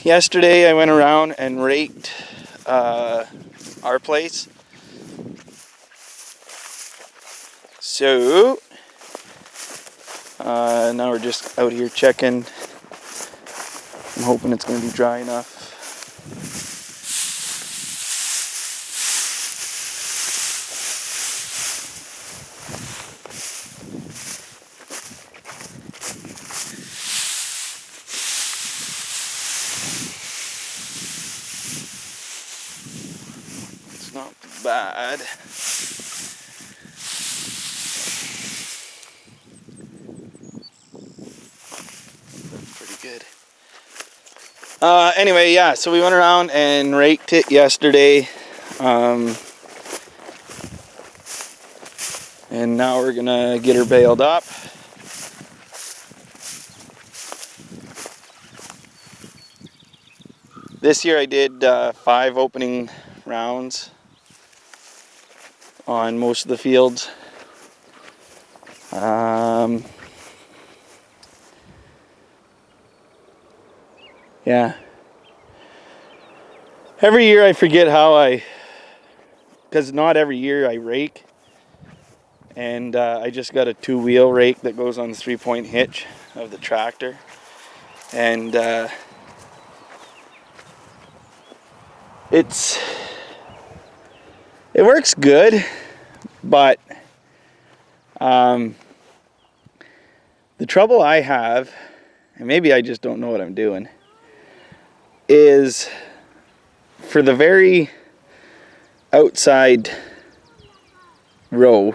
yesterday I went around and raked our place. So now we're just out here checking. I'm hoping it's going to be dry enough. It's not bad. Pretty good. Anyway, yeah, so we went around and raked it yesterday. And now we're gonna get her baled up. This year I did 5 opening rounds on most of the fields. Yeah. Every year I forget because not every year I rake. And I just got a 2-wheel rake that goes on the 3-point hitch of the tractor. And it works good, but the trouble I have, and maybe I just don't know what I'm doing, is for the very outside row,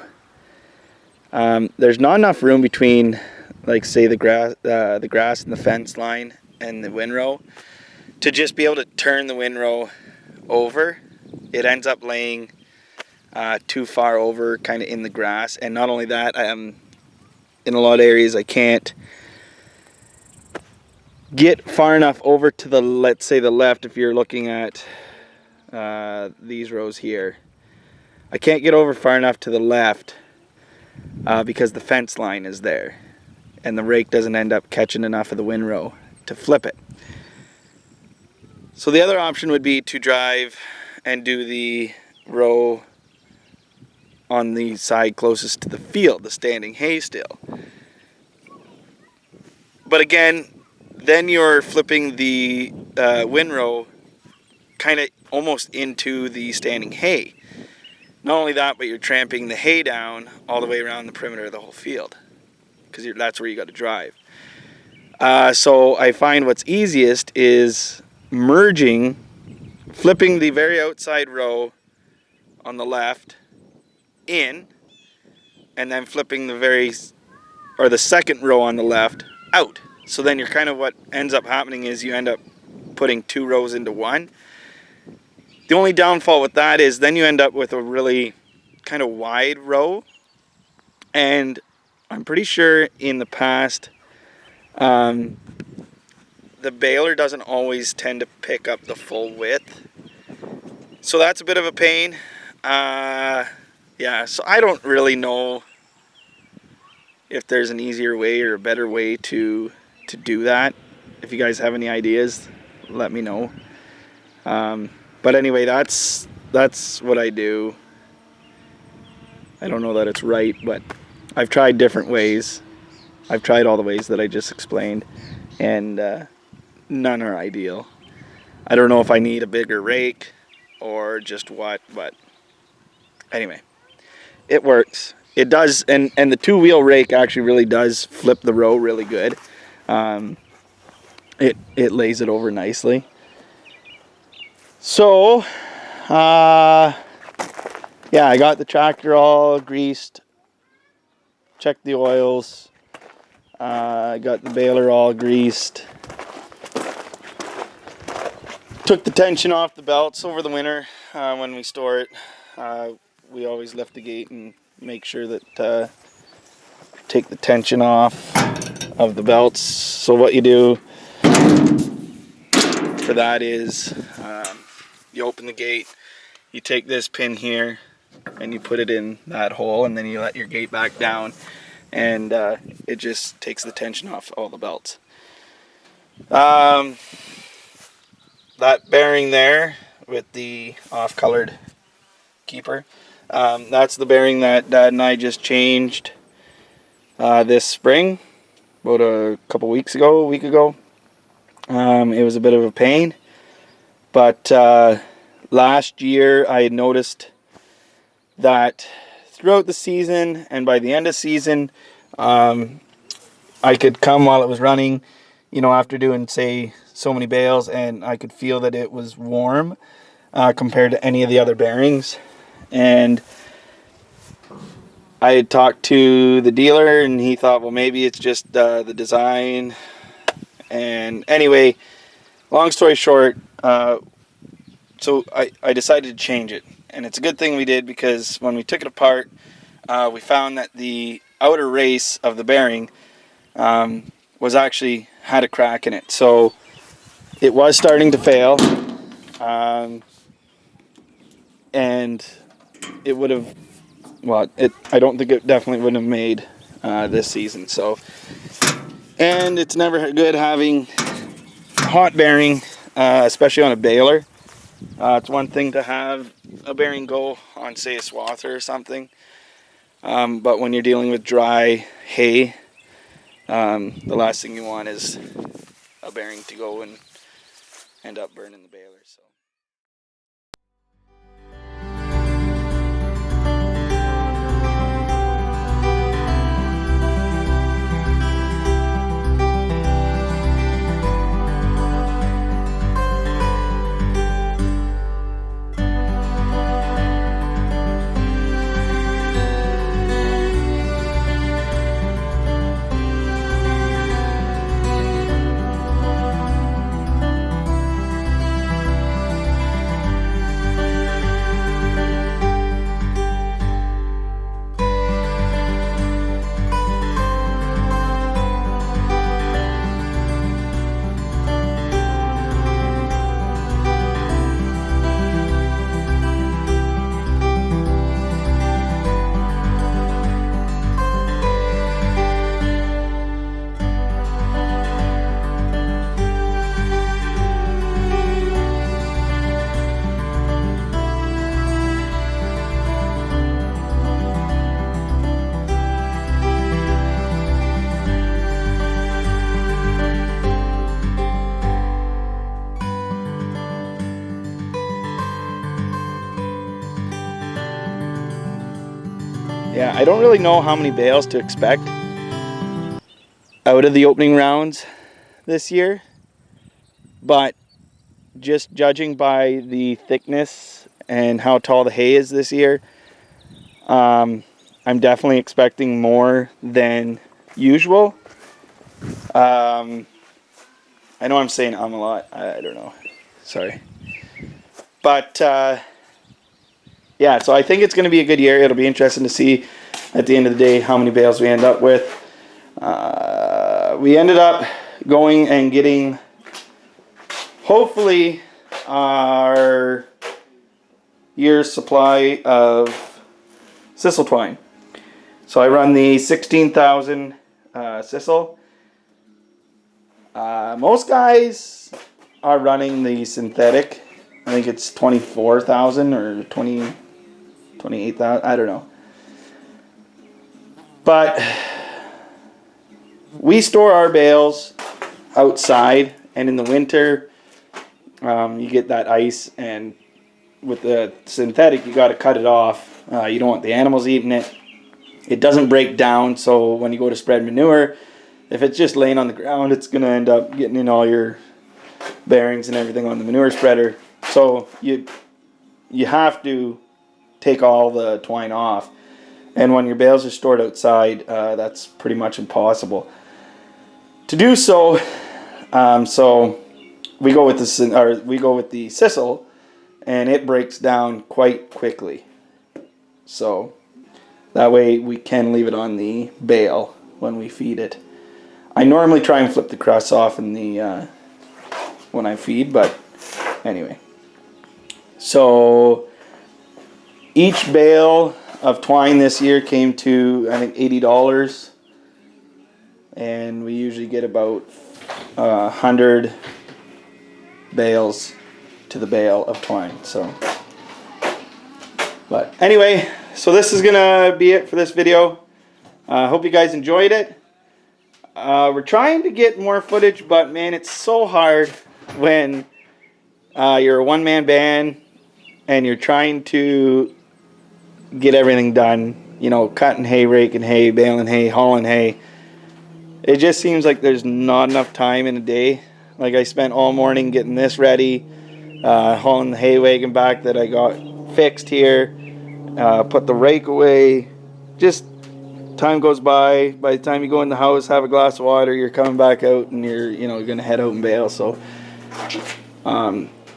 there's not enough room between, like, say, the grass and the fence line and the windrow to just be able to turn the windrow over. It ends up laying too far over, kind of in the grass. And not only that, in a lot of areas I can't get far enough over to the, let's say, the left. If you're looking at these rows here, I can't get over far enough to the left because the fence line is there, and the rake doesn't end up catching enough of the windrow to flip it. So the other option would be to drive and do the row on the side closest to the field, the standing hay still. But again, then you're flipping the windrow kind of almost into the standing hay. Not only that, but you're tramping the hay down all the way around the perimeter of the whole field, because that's where you got to drive. So I find what's easiest is flipping the very outside row on the left in, and then flipping the second row on the left out. So then you're kind of, what ends up happening is you end up putting 2 rows into one. The only downfall with that is then you end up with a really kind of wide row, and I'm pretty sure in the past the baler doesn't always tend to pick up the full width, so that's a bit of a pain. Yeah, so I don't really know if there's an easier way or a better way to do that. If you guys have any ideas, let me know. But anyway, that's what I do. I don't know that it's right, but I've tried different ways. I've tried all the ways that I just explained, and none are ideal. I don't know if I need a bigger rake or just what, but anyway, it works. It does, and the 2-wheel rake actually really does flip the row really good. It lays it over nicely. So, yeah, I got the tractor all greased, checked the oils, I got the baler all greased, took the tension off the belts over the winter. When we store it, we always lift the gate and make sure that take the tension off of the belts. So what you do for that is you open the gate, you take this pin here and you put it in that hole, and then you let your gate back down, and it just takes the tension off all the belts. that bearing there with the off-colored keeper, that's the bearing that Dad and I just changed this spring, about a week ago. It was a bit of a pain, but last year I had noticed that throughout the season and by the end of season, I could come while it was running, after doing, say, so many bales, and I could feel that it was warm compared to any of the other bearings. And I had talked to the dealer, and he thought, well, maybe it's just the design. And anyway, long story short, so I decided to change it. And it's a good thing we did, because when we took it apart, we found that the outer race of the bearing was actually had a crack in it. So it was starting to fail. And it would have, I don't think it definitely wouldn't have made this season. So, and it's never good having hot bearing, especially on a baler. It's one thing to have a bearing go on, say, a swather or something, but when you're dealing with dry hay, the last thing you want is a bearing to go and end up burning the baler. So. Yeah, I don't really know how many bales to expect out of the opening rounds this year, but just judging by the thickness and how tall the hay is this year, I'm definitely expecting more than usual. I know I'm saying a lot. I don't know. Sorry. But yeah, so I think it's going to be a good year. It'll be interesting to see at the end of the day how many bales we end up with. We ended up going and getting, hopefully, our year's supply of sisal twine. So I run the 16,000 sisal. Most guys are running the synthetic. I think it's 24,000 or 28,000. I don't know. But we store our bales outside, and in the winter, you get that ice, and with the synthetic, you got to cut it off. You don't want the animals eating it. It doesn't break down, so when you go to spread manure, if it's just laying on the ground, it's going to end up getting in all your bearings and everything on the manure spreader. So you have to take all the twine off. And when your bales are stored outside, that's pretty much impossible to do so. So we go with the sisal, and it breaks down quite quickly. So that way we can leave it on the bale when we feed it. I normally try and flip the crusts off in the when I feed, but anyway. So each bale of twine this year came to, I think, $80, and we usually get about 100 bales to the bale of twine. So, but anyway, so this is gonna be it for this video. Hope you guys enjoyed it. We're trying to get more footage, but man, it's so hard when you're a one-man band and you're trying to get everything done. You know, cutting hay, raking hay, baling hay, hauling hay. It just seems like there's not enough time in a day. Like I spent all morning getting this ready, hauling the hay wagon back that I got fixed here, put the rake away. Just time goes by. By the time you go in the house, have a glass of water, you're coming back out and you're going to head out and bale. So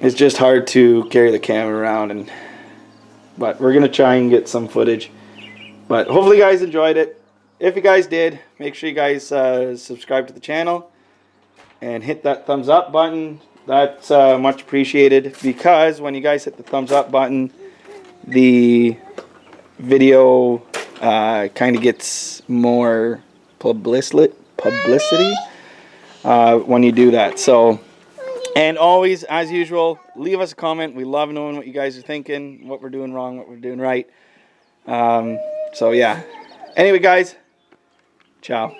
it's just hard to carry the camera around, but we're gonna try and get some footage. But hopefully you guys enjoyed it. If you guys did, make sure you guys subscribe to the channel and hit that thumbs up button. That's much appreciated, because when you guys hit the thumbs up button, the video kind of gets more publicity when you do that. So, and always, as usual, leave us a comment. We love knowing what you guys are thinking, what we're doing wrong, what we're doing right. So yeah. Anyway, guys, ciao.